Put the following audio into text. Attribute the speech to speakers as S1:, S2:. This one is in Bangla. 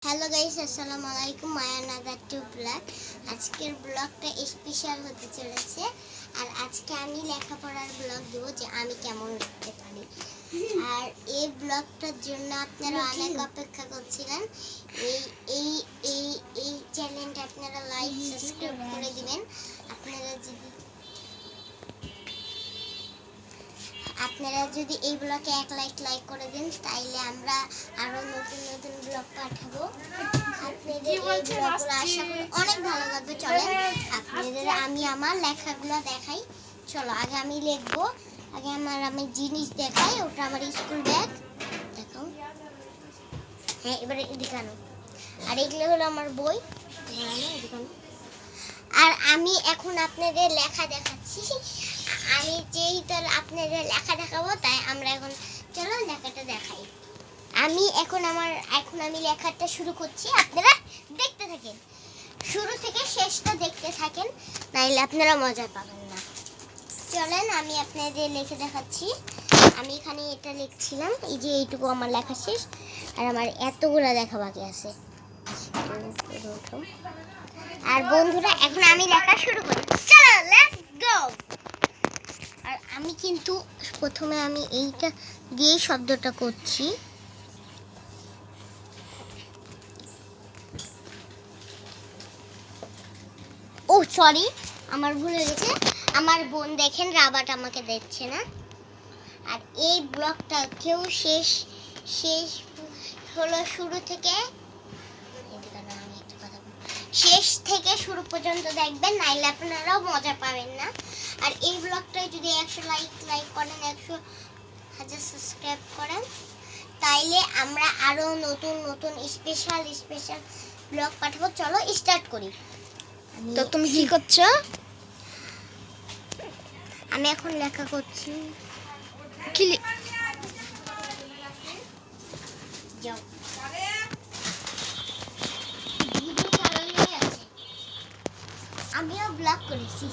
S1: হ্যালো গাইস, আসসালামু আলাইকুম। মায়া নাদার টু ব্লগ। আজকের ব্লগটা স্পেশাল হতে চলেছে। আর আজকে আমি লেখাপড়ার ব্লগ দেবো যে আমি কেমন লিখতে পারি। আর এই ব্লগটার জন্য আপনারা অনেক অপেক্ষা করছিলেন। এই এই এই এই চ্যানেলটা আপনারা লাইক সাবস্ক্রাইব করে দিবেন। আপনারা যদি এই ব্লগে এক লাইক করে দেন, তাইলে আমরা আরো নতুন নতুন ব্লগ পাঠাবো। আপনাদের এই ব্লগগুলো আশা করি অনেক ভালো লাগবে। চলেন আপনাদের আমি আমার লেখাগুলো দেখাই। চলো, আগে আমি লিখবো। আগে আমি জিনিস দেখাই। ওটা আমার স্কুল ব্যাগ। দেখো, হ্যাঁ, এবারে দেখানো। আর এগুলো হলো আমার বই। আর আমি এখন আপনাদের লেখা দেখাচ্ছি। আমি যেহেতু আপনাদের লেখা দেখাবো, তাই আমরা এখন চলো লেখাটা দেখাই। এখন আমি লেখাটা শুরু করছি। আপনারা দেখতে থাকেন, শুরু থেকে শেষটা দেখতে থাকেন, নাইলে আপনারা মজা পাবেন না। চলেন আমি আপনাদের লিখে দেখাচ্ছি। আমি এখানে এটা লিখছিলাম। এই যে এইটুকু আমার লেখা শেষ, আর আমার এতগুলো লেখা বাকি আছে। আর বন্ধুরা, এখন আমি লেখা শুরু করি। চলো, লেটস গো। আর আমি কিন্তু প্রথমে আমি এইটা দিয়ে শব্দটা করছি। ও সরি, আমার ভুল হয়ে গেছে। আমার বোন দেখেন রাবাট আমাকে দিচ্ছে না। আর এই ব্লগটা কেউ শেষ হলো শুরু থেকে শেষ থেকে শুরু পর্যন্ত দেখবেন, নাইলে আপনারাও মজা পাবেন না। আর এই ব্লগটায় যদি 100 লাইক করেন, 100,000 সাবস্ক্রাইব করেন, তাইলে আমরা আরো নতুন নতুন স্পেশাল ব্লগ পাঠাবো। চলো স্টার্ট করি।
S2: তো তুমি কি করছো?
S1: আমি এখন লেখা করছি। যাও, ভিডিও চালানোই আছে। আমিও ব্লগ করেছি।